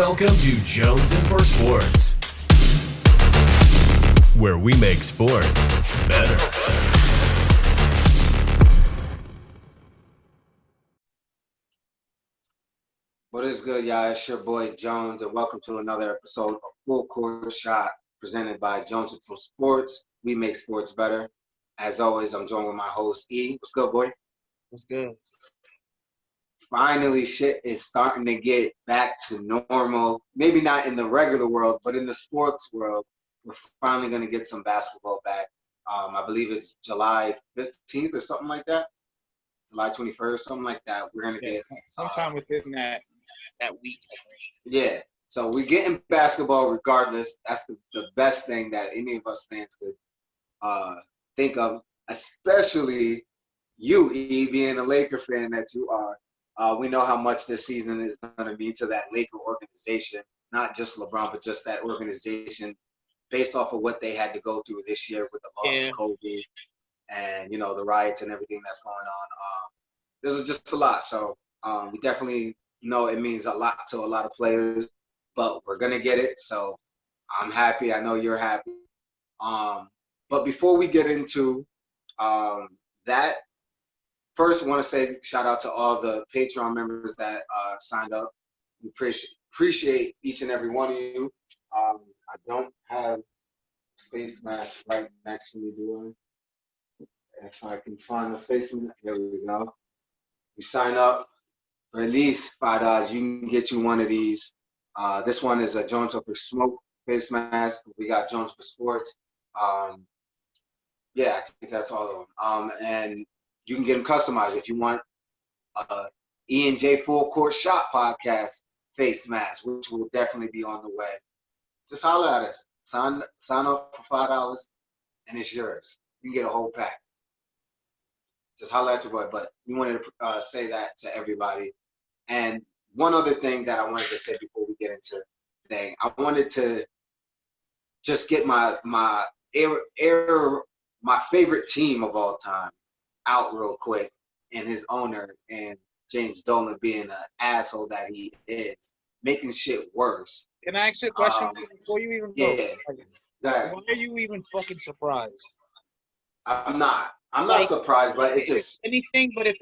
Welcome to Jonesing for Sports, where we make sports better. What is good, y'all? It's your boy Jones, and welcome to another episode of Full Court Shot, presented by Jones for Sports. We make sports better. As always, I'm joined with my host E. What's good, boy? What's good? Finally, shit is starting to get back to normal. Maybe not in the regular world, but in the sports world, we're finally going to get some basketball back. I believe it's July 15th or something like that. July 21st, something like that. We're going to get sometime within that week. Yeah. So we're getting basketball regardless. That's the best thing that any of us fans could think of, especially you, E, being a Laker fan that you are. We know how much this season is going to mean to that Laker organization, not just LeBron, but just that organization based off of what they had to go through this year with the loss of Kobe and, the riots and everything that's going on. This is just a lot. So we definitely know it means a lot to a lot of players, but we're going to get it. So I'm happy. I know you're happy. But before we get into that, first, I want to say shout out to all the Patreon members that signed up. We appreciate each and every one of you. I don't have face mask right next to me, do I? If I can find the face mask, there we go. You sign up for at least $5. You can get you one of these. This one is a Jones for Smoke face mask. We got Jones for Sports. Yeah, I think that's all of them. And you can get them customized if you want E&J Full Court Shot podcast face mask, which will definitely be on the way. Just holler at us. Sign up for $5 and it's yours. You can get a whole pack. Just holler at your boy. But we wanted to say that to everybody. And one other thing that I wanted to say before we get into the thing, I wanted to just get my favorite team of all time out real quick, and his owner and James Dolan being an asshole that he is, making shit worse. Can I ask you a question before you even go? Yeah. Why are you even fucking surprised? I'm not surprised, but it just if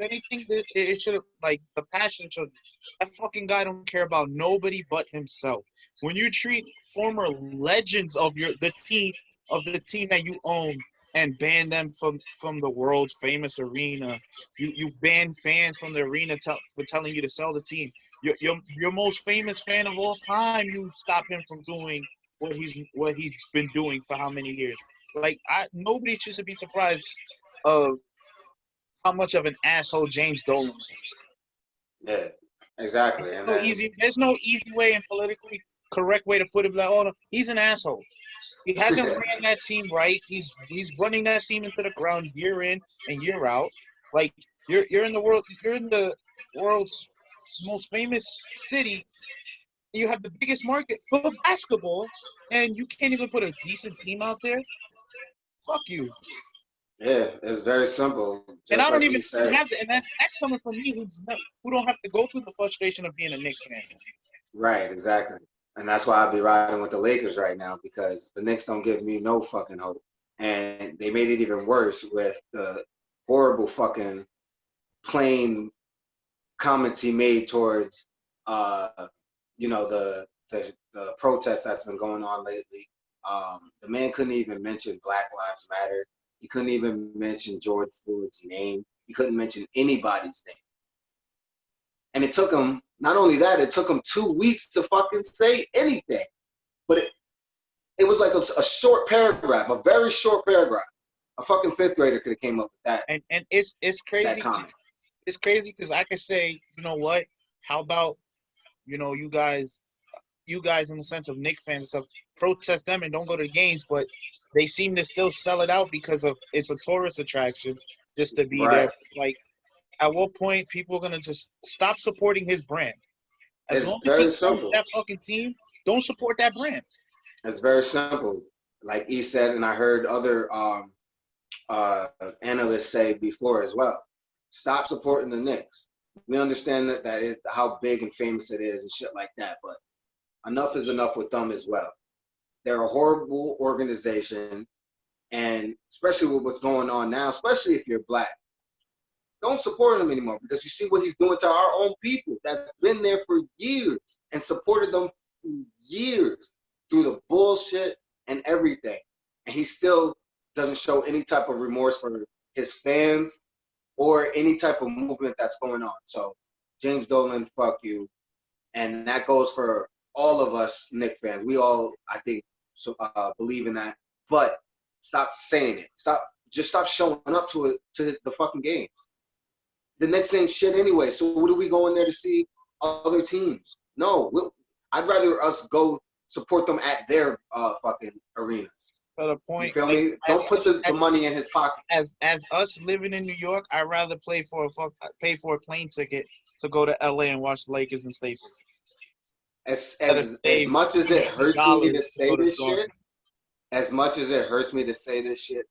anything, it should have, like, the passion should. That fucking guy don't care about nobody but himself. When you treat former legends of the team that you own and ban them from the world's famous arena, you ban fans from the arena for telling you to sell the team. Your most famous fan of all time, you stop him from doing what he's been doing for how many years? Like, nobody should be surprised of how much of an asshole James Dolan is. Yeah, exactly. There's no easy way and politically correct way to put it. Like, oh, no, he's an asshole. He hasn't ran that team right. He's running that team into the ground year in and year out. Like, you're in the world's most famous city. You have the biggest market for basketball, and you can't even put a decent team out there. Fuck you. Yeah, it's very simple. And I don't even have to. And that's coming from me, who don't have to go through the frustration of being a Knicks fan. Right, exactly. And that's why I'll be riding with the Lakers right now, because the Knicks don't give me no fucking hope. And they made it even worse with the horrible fucking plain comments he made towards, the protest that's been going on lately. The man couldn't even mention Black Lives Matter. He couldn't even mention George Floyd's name. He couldn't mention anybody's name. And it took him, not only that, it took him 2 weeks to fucking say anything. But it was like a short paragraph, a very short paragraph. A fucking fifth grader could have came up with that. And it's crazy. That comment. It's crazy because I could say, you know what? How about, you guys in the sense of Knicks fans and stuff, protest them and don't go to the games, but they seem to still sell it out because of it's a tourist attraction just to be there. Like, at what point people are gonna just stop supporting his brand? It's very simple. That fucking team, don't support that brand. It's very simple. Like he said, and I heard other analysts say before as well. Stop supporting the Knicks. We understand that is how big and famous it is and shit like that, but enough is enough with them as well. They're a horrible organization, and especially with what's going on now, especially if you're black, don't support him anymore because you see what he's doing to our own people that's been there for years and supported them for years through the bullshit and everything. And he still doesn't show any type of remorse for his fans or any type of movement that's going on. So, James Dolan, fuck you. And that goes for all of us Knicks fans. We all, I think, believe in that. But stop saying it. Just stop showing up to the fucking games. The Knicks ain't shit anyway. So what are we going there to see other teams? No, I'd rather us go support them at their fucking arenas. To the point, You feel me? Don't put the money in his pocket. As us living in New York, I'd rather pay for a plane ticket to go to LA and watch the Lakers and Staples. As much as it hurts me to say this shit, as much as it hurts me to say this shit,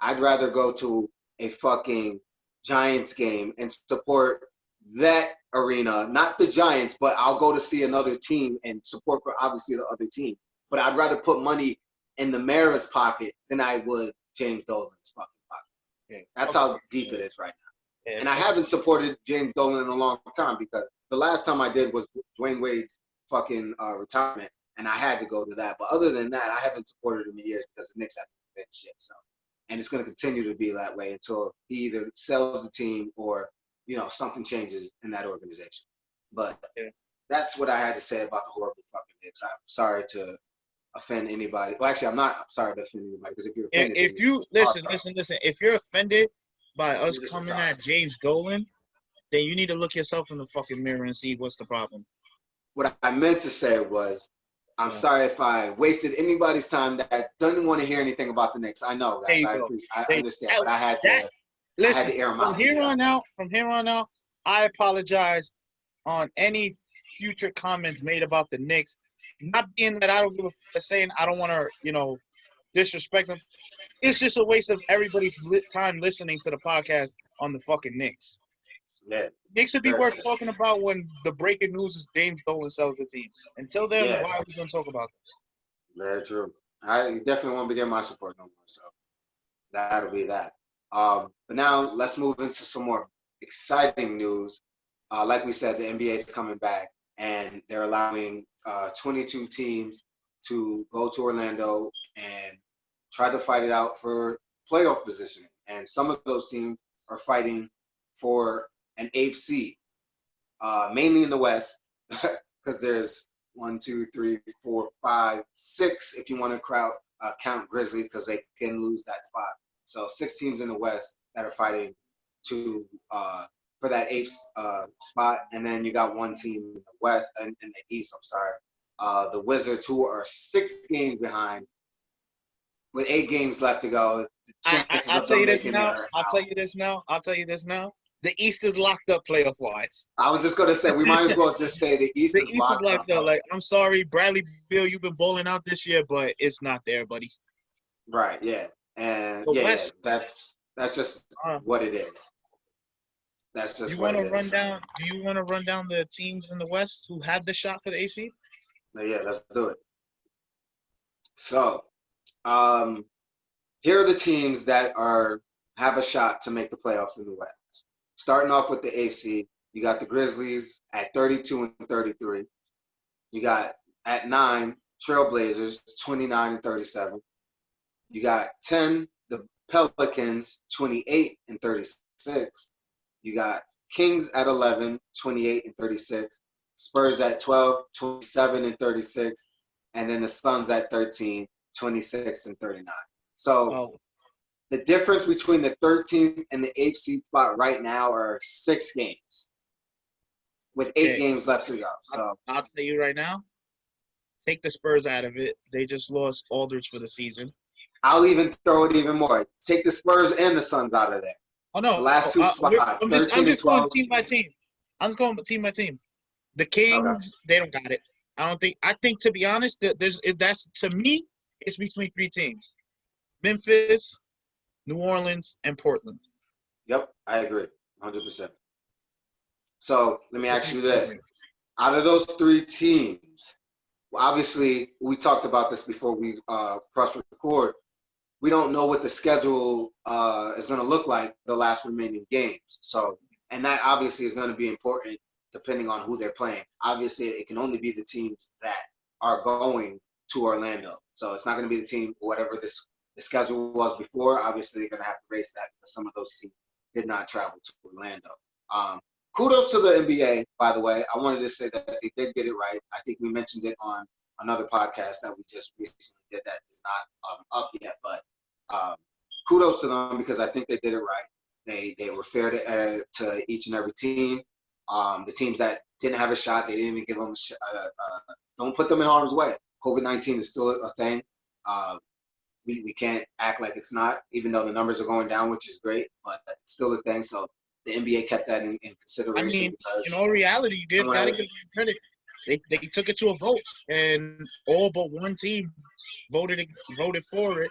I'd rather go to a fucking Giants game and support that arena, not the Giants, but I'll go to see another team and support for obviously the other team. But I'd rather put money in the mayor's pocket than I would James Dolan's fucking pocket. Okay. That's how deep it is right now. And I haven't supported James Dolan in a long time because the last time I did was Dwayne Wade's fucking retirement, and I had to go to that. But other than that, I haven't supported him in years because the Knicks haven't been shit. So, and it's going to continue to be that way until he either sells the team or something changes in that organization. But that's what I had to say about the horrible fucking Knicks. I'm sorry to offend anybody. Well, actually, I'm not sorry to offend anybody because if you're offended, if you listen, if you're offended by us coming at James Dolan, then you need to look yourself in the fucking mirror and see what's the problem. What I meant to say was, I'm sorry if I wasted anybody's time that doesn't want to hear anything about the Knicks. I know, guys. I understand, but I had to. Listen, I had to air them out. From here on out, I apologize on any future comments made about the Knicks. Not being that I don't give a saying I don't want to, disrespect them. It's just a waste of everybody's time listening to the podcast on the fucking Knicks. Yeah. Knicks would be worth talking about when the breaking news is James Dolan sells the team. Until then, why are we going to talk about this? Very true. I definitely won't be getting my support no more, so that'll be that. But now let's move into some more exciting news. Like we said, the NBA is coming back, and they're allowing 22 teams to go to Orlando and try to fight it out for playoff positioning. And some of those teams are fighting for an 8th seed, mainly in the West, because there's 1, 2, 3, 4, 5, 6 if you want to count Grizzlies because they can lose that spot. So 6 teams in the West that are fighting to for that 8th spot, and then you got 1 team in the West and in the East. I'm sorry, the Wizards, who are 6 games behind with 8 games left to go. I'll tell you this now. The East is locked up playoff wise. I was just gonna say we might as well just say the East is locked up. Like, I'm sorry, Bradley Beal, you've been bowling out this year, but it's not there, buddy. Right. Yeah. And that's just what it is. That's just what it is. Do you want to run down the teams in the West who had the shot for the AC? Yeah, let's do it. So, here are the teams that have a shot to make the playoffs in the West. Starting off with the AFC, you got the Grizzlies at 32 and 33. You got at 9 Trailblazers 29 and 37. You got 10 the Pelicans 28 and 36. You got Kings at 11 28 and 36. Spurs at 12 27 and 36, and then the Suns at 13 26 and 39. So. The difference between the 13th and the 8th seed spot right now are 6 games with 8 games left to go. So I'll tell you right now, take the Spurs out of it. They just lost Aldridge for the season. I'll even throw it even more. Take the Spurs and the Suns out of there. Oh, no. The last 2 spots, 13 and 12. Team by team. I'm just going team by team. The Kings, They don't got it. I think to be honest, that's to me, it's between 3 teams. Memphis, New Orleans, and Portland. Yep, I agree, 100%. So let me ask you this: out of those 3 teams, obviously we talked about this before we press record. We don't know what the schedule is going to look like the last remaining games. So, and that obviously is going to be important depending on who they're playing. Obviously, it can only be the teams that are going to Orlando. So it's not going to be the team, whatever the schedule was before. Obviously, they're going to have to race that because some of those teams did not travel to Orlando. Kudos to the NBA, by the way. I wanted to say that they did get it right. I think we mentioned it on another podcast that we just recently did that is not up yet, but kudos to them because I think they did it right. They were fair to each and every team. The teams that didn't have a shot, they didn't even give them don't put them in harm's way. COVID-19 is still a thing. We can't act like it's not, even though the numbers are going down, which is great, but it's still a thing. So the NBA kept that in consideration. I mean, in all reality, you got to give them credit. They took it to a vote, and all but one team voted for it.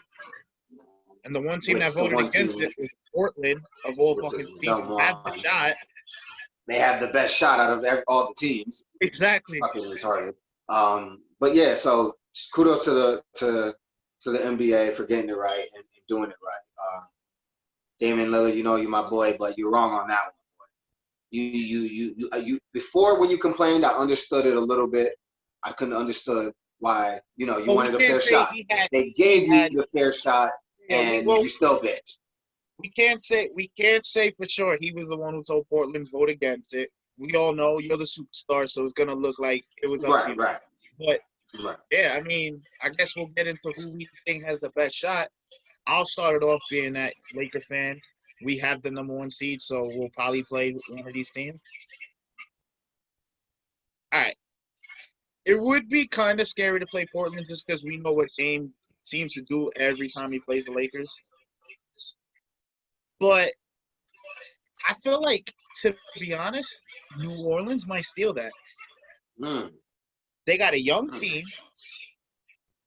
And the one team that voted against it was Portland, of all fucking teams who have the shot. They have the best shot out of all the teams. Exactly. Fucking retarded. But yeah, so kudos to the NBA for getting it right and doing it right. Damian Lillard, you know you're my boy, but you're wrong on that one. You before when you complained, I understood it a little bit. I couldn't understood why you wanted a fair shot. They gave you the fair shot, and you still bitched. We can't say for sure he was the one who told Portland to vote against it. We all know you're the superstar, so it's gonna look like it was up to you. Right. But yeah, I mean, I guess we'll get into who we think has the best shot. I'll start it off being that Laker fan. We have the number 1 seed, so we'll probably play one of these teams. All right. It would be kind of scary to play Portland just because we know what Dame seems to do every time he plays the Lakers. But I feel like, to be honest, New Orleans might steal that. They got a young team.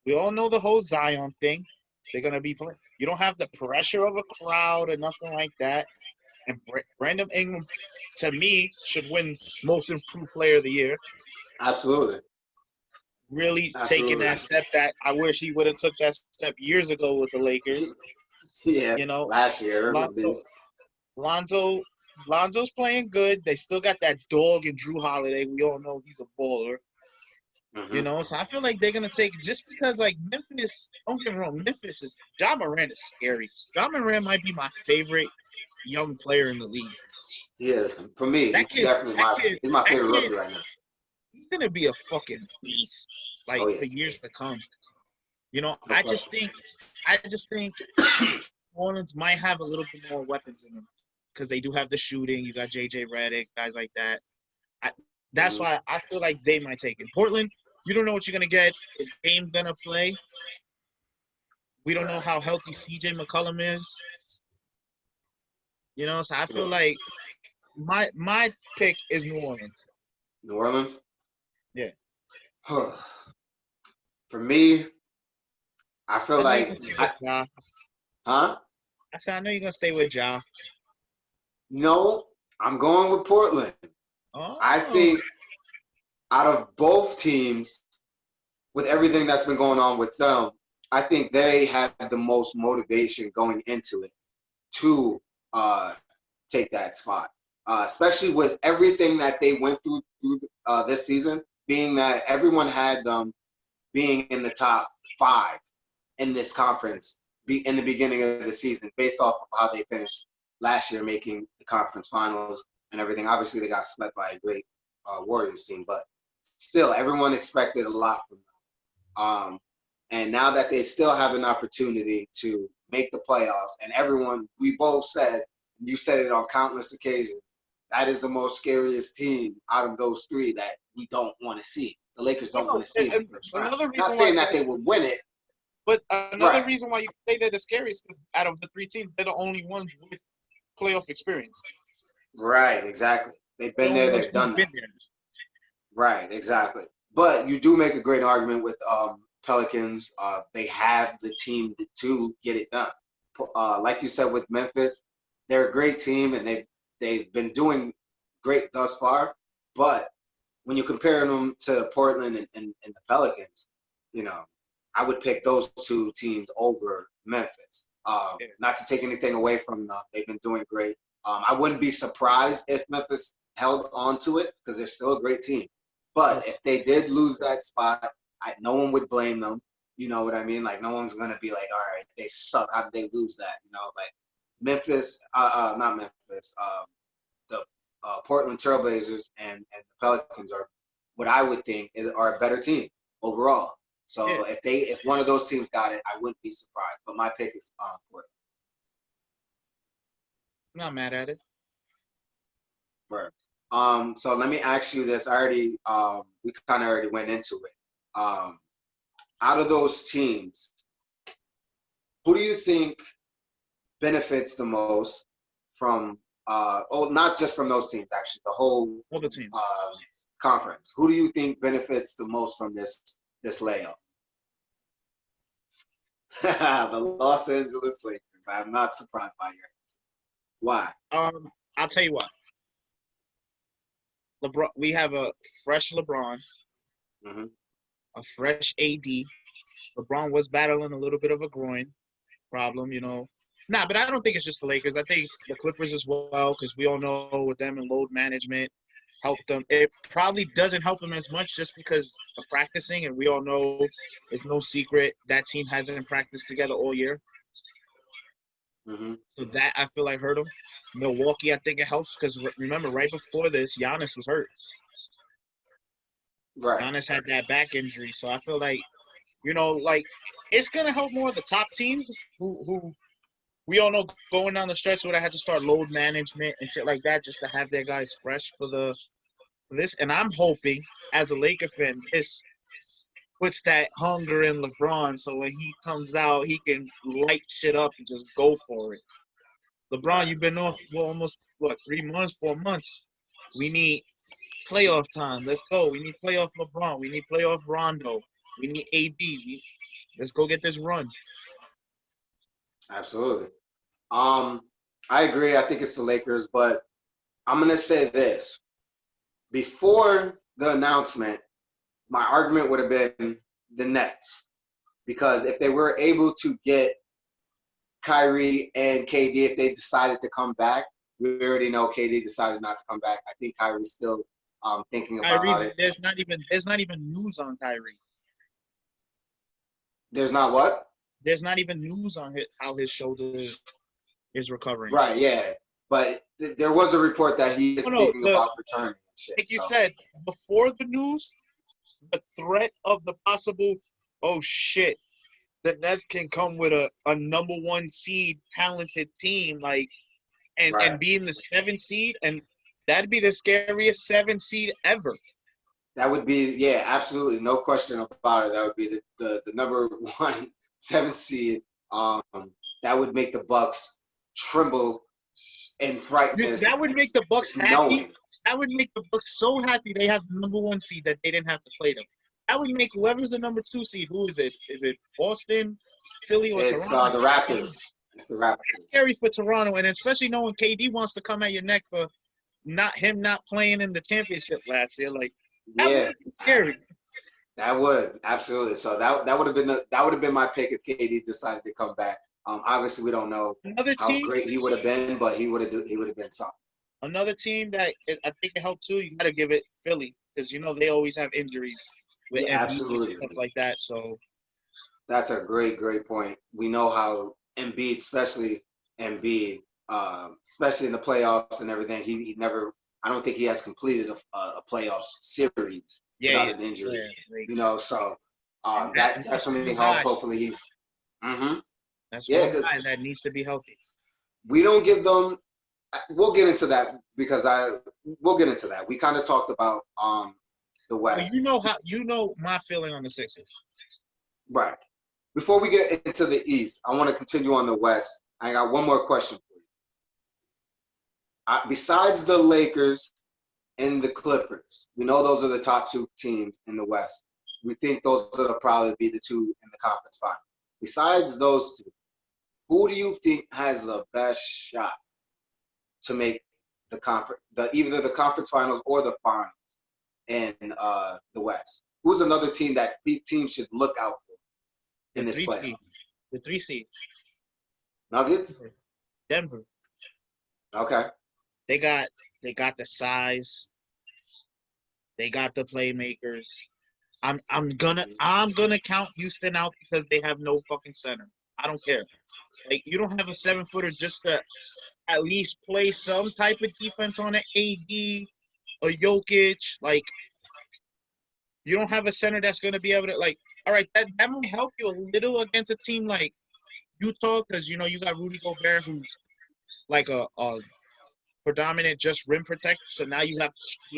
We all know the whole Zion thing. They're going to be playing. You don't have the pressure of a crowd or nothing like that. And Brandon Ingram, to me, should win Most Improved Player of the Year. Absolutely. Really taking that step that I wish he would have took that step years ago with the Lakers. Yeah, last year. Lonzo's playing good. They still got that dog in Drew Holiday. We all know he's a baller. Mm-hmm. So I feel like they're gonna take just because Memphis. Don't get me wrong, Memphis is Ja Morant is scary. Ja Morant might be my favorite young player in the league. Yeah, for me, he's my favorite rookie right now. He's gonna be a fucking beast, for years to come. I just think New Orleans might have a little bit more weapons in them because they do have the shooting. You got JJ Redick, guys like that. That's why I feel like they might take it. Portland, you don't know what you're going to get. Is Dame going to play? We don't know how healthy CJ McCollum is. So I feel like my pick is New Orleans. New Orleans? Yeah. For me, I feel like I said I know you're going to stay with Ja. No, I'm going with Portland. Oh. I think out of both teams, with everything that's been going on with them, I think they had the most motivation going into it to take that spot, especially with everything that they went through this season, being that everyone had them being in the top 5 in this conference in the beginning of the season based off of how they finished last year making the conference finals and everything. Obviously, they got swept by a great Warriors team, but still, everyone expected a lot from them. And now that they still have an opportunity to make the playoffs, and we both said, you said it on countless occasions, that is the most scariest team out of those 3 that we don't want to see. The Lakers don't want to see it in the first round. Not saying that they would win it. But another reason why you say they're the scariest is out of the 3 teams, they're the only ones with playoff experience. Right, exactly. They've been there, they've done that. Right, exactly. But you do make a great argument with Pelicans. They have the team to get it done. Like you said with Memphis, they're a great team and they've been doing great thus far. But when you're comparing them to Portland and the Pelicans, I would pick those two teams over Memphis. Not to take anything away from them, they've been doing great. I wouldn't be surprised if Memphis held on to it because they're still a great team. But if they did lose that spot, no one would blame them. You know what I mean? Like, no one's going to be like, all right, they suck. How did they lose that? Like Memphis, not Memphis, the Portland Trailblazers and the Pelicans are what I would think are a better team overall. So if one of those teams got it, I wouldn't be surprised. But my pick is Portland. I'm not mad at it. Right. So let me ask you this. We kind of already went into it. Out of those teams, who do you think benefits the most from not just from those teams, actually, the whole Other teams. Conference? Who do you think benefits the most from this layup? The Los Angeles Lakers. I'm not surprised by your answer. Why? I'll tell you what. LeBron, we have a fresh LeBron, a fresh AD. LeBron was battling a little bit of a groin problem, but I don't think it's just the Lakers. I think the Clippers as well, because we all know with them and load management helped them. It probably doesn't help them as much just because of practicing, and we all know it's no secret that team hasn't practiced together all year. So that, I feel like, hurt them. Milwaukee, I think it helps because, remember, right before this, Giannis was hurt. Right. Giannis had that back injury. So I feel like, it's going to help more of the top teams who we all know going down the stretch where they had to start load management and shit like that just to have their guys fresh for this. And I'm hoping, as a Laker fan, this puts that hunger in LeBron so when he comes out, he can light shit up and just go for it. LeBron, you've been off for almost, 3 months, 4 months. We need playoff time. Let's go. We need playoff LeBron. We need playoff Rondo. We need AD. Let's go get this run. Absolutely. I agree. I think it's the Lakers, but I'm going to say this. Before the announcement, my argument would have been the Nets. Because if they were able to get Kyrie and KD, if they decided to come back, we already know KD decided not to come back. I think Kyrie's still thinking about it. There's not even news on Kyrie. There's not what? There's not even news on how his shoulder is recovering. Right, yeah. But there was a report that he is thinking about returning and shit. Like you said, before the news, the threat of the possible, oh shit, the Nets can come with a number 1 seed talented team, and be in the 7th seed, and that'd be the scariest 7th seed ever. That would be, yeah, absolutely, no question about it. That would be the number 1 7th seed. That would make the Bucks tremble and frighten. That would make the Bucks happy. Knowing. That would make the Bucks so happy they have the number 1 seed that they didn't have to play them. That would make whoever's the number 2 seed. Who is it? Is it Boston, Philly, or Toronto? It's the Raptors. It's the Raptors. It's scary for Toronto, and especially knowing KD wants to come at your neck for not playing in the championship last year. That would be scary. That would, absolutely. So that would have been my pick if KD decided to come back. Obviously, we don't know how great he would have been, but he would have been something. Another team that I think it helped too. You got to give it Philly because they always have injuries with absolutely and stuff like that. So that's a great point. We know how Embiid, especially in the playoffs and everything, he never. I don't think he has completed a playoff series without an injury. So that definitely helps. Hopefully he's. That's one guy that needs to be healthy. We don't give them. We'll get into that because we'll get into that. We kind of talked about the West. You know my feeling on the Sixers. Right. Before we get into the East, I want to continue on the West. I got one more question for you. Besides the Lakers and the Clippers, we know those are the top 2 teams in the West. We think those will probably be the 2 in the conference final. Besides those 2, who do you think has the best shot to make the conference, either the conference finals or the finals? in the West? Who's another team that teams should look out for in The this three playoff? seed. The 3 seed. Nuggets? Denver. Okay. They got the size. They got the playmakers. I'm gonna count Houston out because they have no fucking center. I don't care. Like, you don't have a 7-footer just to at least play some type of defense on an AD, a Jokic. Like, you don't have a center that's gonna be able to, like, all right, that might help you a little against a team like Utah, because you got Rudy Gobert, who's like a predominant just rim protector. So now he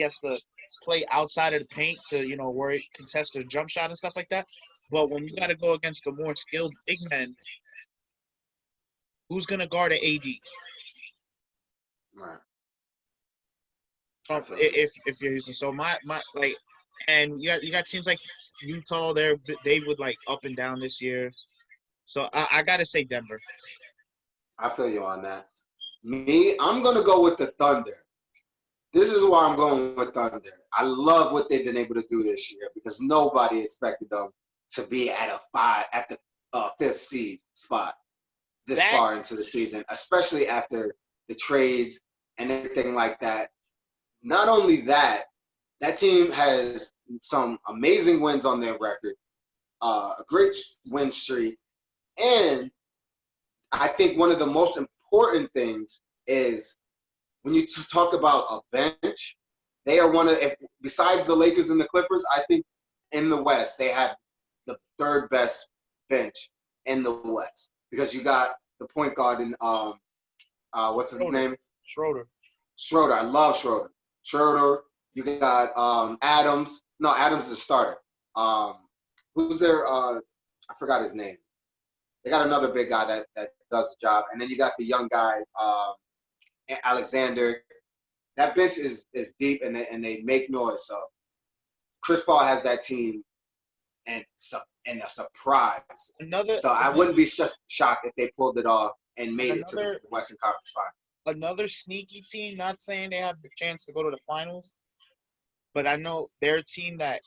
has to play outside of the paint to worry contest the jump shot and stuff like that. But when you got to go against the more skilled big men, who's gonna guard an AD? Right. If you're Houston, so my like, and you got teams like Utah. They would like up and down this year. So I gotta say Denver. I feel you on that. Me, I'm going to go with the Thunder. This is why I'm going with Thunder. I love what they've been able to do this year because nobody expected them to be at the 5th seed spot this far into the season, especially after the trades and everything like that. Not only that team has some amazing wins on their record, a great win streak, and I think one of the most important things is when you talk about a bench, they are besides the Lakers and the Clippers, I think in the West, they have the 3rd best bench in the West because you got the point guard in, what's his name? Schroeder. I love Schroeder. You got Adams. No, Adams is a starter. Who's their, I forgot his name. They got another big guy that does the job. And then you got the young guy, Alexander. That bench is deep and they make noise. So Chris Paul has that team and a surprise. So I wouldn't be shocked if they pulled it off and made it to the Western Conference Finals. Another sneaky team, not saying they have the chance to go to the finals, but I know they're a team that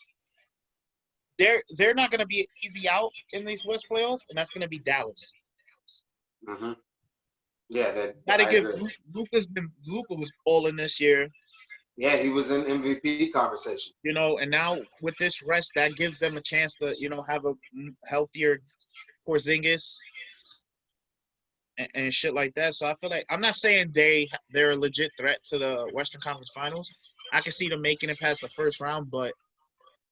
they're not going to be easy out in these West playoffs, and that's going to be Dallas. Mm-hmm. Yeah, gotta give Luka was balling this year. Yeah, he was in MVP conversation. And now with this rest, that gives them a chance to have a healthier Porzingis and shit like that. So I feel like I'm not saying they're a legit threat to the Western Conference Finals. I can see them making it past the first round, but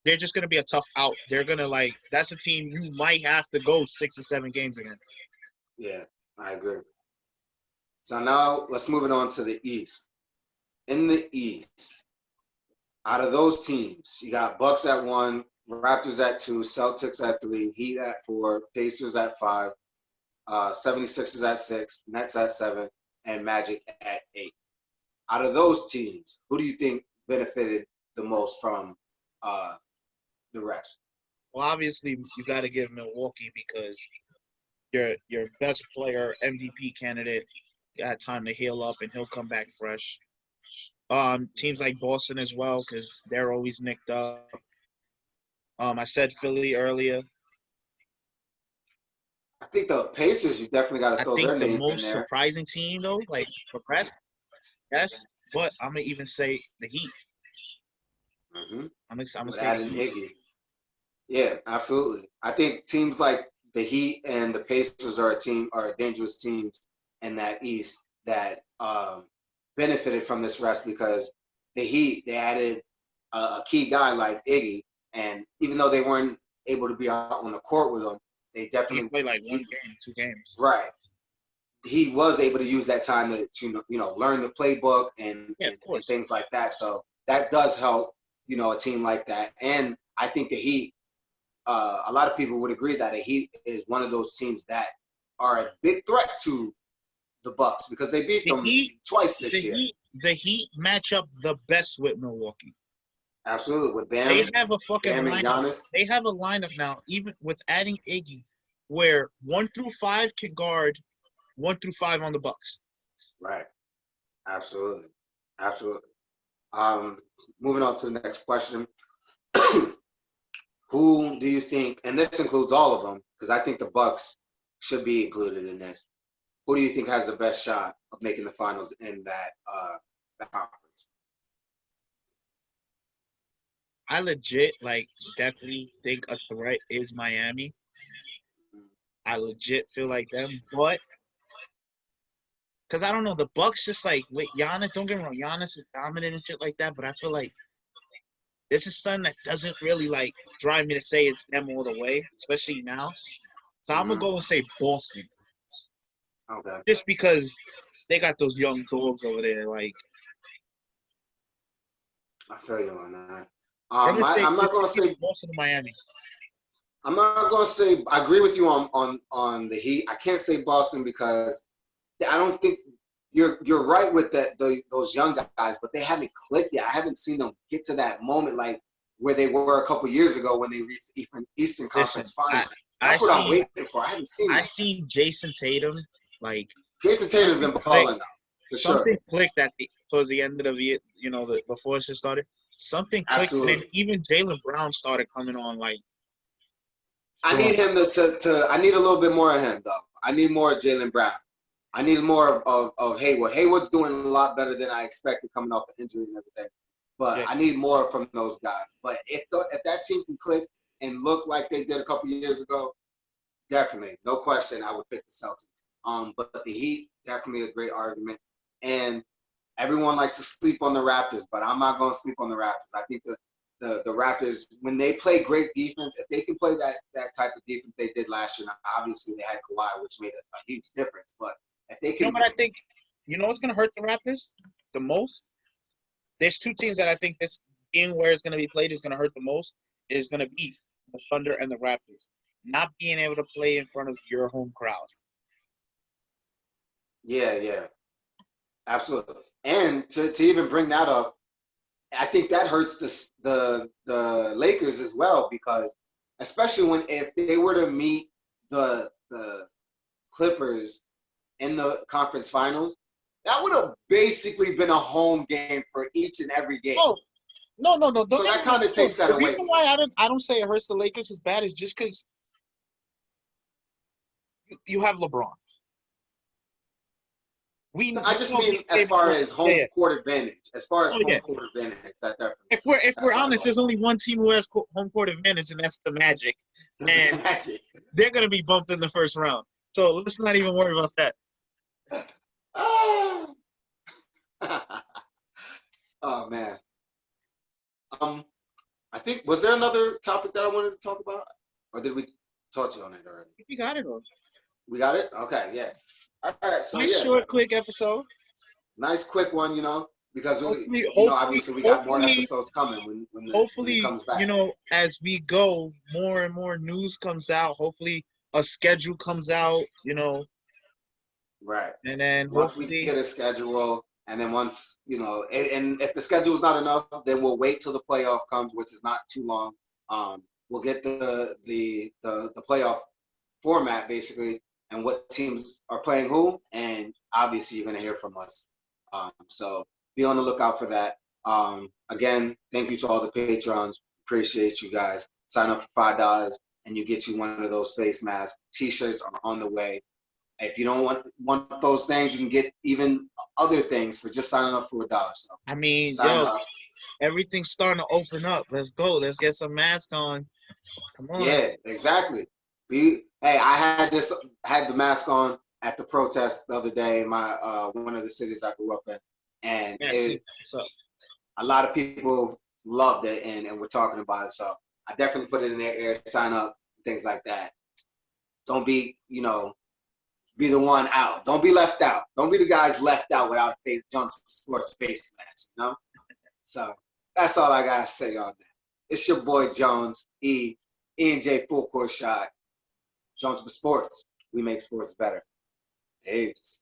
they're just gonna be a tough out. They're gonna that's a team you might have to go 6 or 7 games against. Yeah, I agree. So now let's move it on to the East. In the East, out of those teams, you got Bucks at 1, Raptors at 2, Celtics at 3, Heat at 4, Pacers at 5, 76ers at 6, Nets at 7, and Magic at 8. Out of those teams, who do you think benefited the most from the rest? Well, obviously, you got to give Milwaukee because your best player, MVP candidate, got time to heal up and he'll come back fresh. Teams like Boston as well because they're always nicked up. I said Philly earlier. I think the Pacers, you definitely got to throw their name in there. I think the most surprising team, though, progress, yes, but I'm going to even say the Heat. Mm-hmm. I'm going to say Iggy. Yeah, absolutely. I think teams like the Heat and the Pacers are dangerous teams in that East that benefited from this rest because the Heat, they added a key guy like Iggy, and even though they weren't able to be out on the court with him, they definitely played 1 game, 2 games. Right. He was able to use that time to learn the playbook and things like that. So that does help, a team like that. And I think the Heat, a lot of people would agree that the Heat is one of those teams that are a big threat to the Bucks because they beat them twice this year. The Heat match up the best with Milwaukee. Absolutely, with Bam. They have a fucking lineup. Giannis. They have a lineup now, even with adding Iggy, where 1 through 5 can guard 1 through 5 on the Bucks. Right. Absolutely. Moving on to the next question. Who do you think, and this includes all of them, because I think the Bucks should be included in this. Who do you think has the best shot of making the finals in that conference? I legit definitely think a threat is Miami. I legit feel like them, but because I don't know, the Bucks just with Giannis. Don't get me wrong, Giannis is dominant and shit like that, but I feel like this is something that doesn't really drive me to say it's them all the way, especially now. So I'm gonna go and say Boston, Okay. just because they got those young dogs over there. I feel you on that. I'm not gonna say Boston or Miami. I'm not gonna say I agree with you on the Heat. I can't say Boston because I don't think you're right with those young guys, but they haven't clicked yet. I haven't seen them get to that moment where they were a couple years ago when they reached Eastern Conference Finals. That's what I'm waiting for. I haven't seen that. I've seen Jason Tatum Jason Tatum's been balling now, for sure. Something clicked towards the end of the year, before it just started. Something clicked, Absolutely. and even Jaylen Brown started coming on. I need him to. I need a little bit more of him, though. I need more of Jaylen Brown. I need more of Hayward. Hayward's doing a lot better than I expected coming off the injury and everything. But yeah. I need more from those guys. But if that team can click and look like they did a couple years ago, definitely, no question, I would pick the Celtics. But the Heat, definitely a great argument. And everyone likes to sleep on the Raptors, but I'm not going to sleep on the Raptors. I think the Raptors, when they play great defense, if they can play that type of defense they did last year, now obviously they had Kawhi, which made a huge difference. But if they can, what I think, what's going to hurt the Raptors the most? There's two teams that I think this game where it's going to be played is going to hurt the most. Is going to be the Thunder and the Raptors not being able to play in front of your home crowd. Yeah, absolutely. And to even bring that up, I think that hurts the Lakers as well, because especially if they were to meet the Clippers in the conference finals, that would have basically been a home game for each and every game. Oh, no. So that kind of takes that away. The reason why I don't say it hurts the Lakers as bad is just because you have LeBron. I just mean as far as home court advantage. As far as home court advantage, if we're honest, there's only one team who has home court advantage, and that's the Magic. And they're going to be bumped in the first round. So let's not even worry about that. Oh man. I think, was there another topic that I wanted to talk about, or did we touch on it already? We got it all. We got it? Okay, yeah. All right, so nice short, quick episode. Nice, quick one, because obviously we got more episodes coming when it comes back. As we go, more and more news comes out. Hopefully, a schedule comes out. Right. And then once we get a schedule, and then once and if the schedule is not enough, then we'll wait till the playoff comes, which is not too long. We'll get the playoff format basically, and what teams are playing who, and obviously you're going to hear from us. So be on the lookout for that. Again, thank you to all the patrons. Appreciate you guys. Sign up for $5 and you get you one of those face masks. T-shirts are on the way. If you don't want those things, you can get even other things for just signing up for $1. So everything's starting to open up. Let's go. Let's get some masks on. Come on. Yeah, exactly. I had the mask on at the protest the other day in my one of the cities I grew up in, and a lot of people loved it, and we're talking about it. So I definitely put it in their ear, sign up, things like that. Don't be be the one out. Don't be left out. Don't be the guys left out without a Jones Sports face mask. So that's all I gotta say on that. It's your boy Jones, E&J Full Court Shot. Jones for Sports. We make sports better. Peace.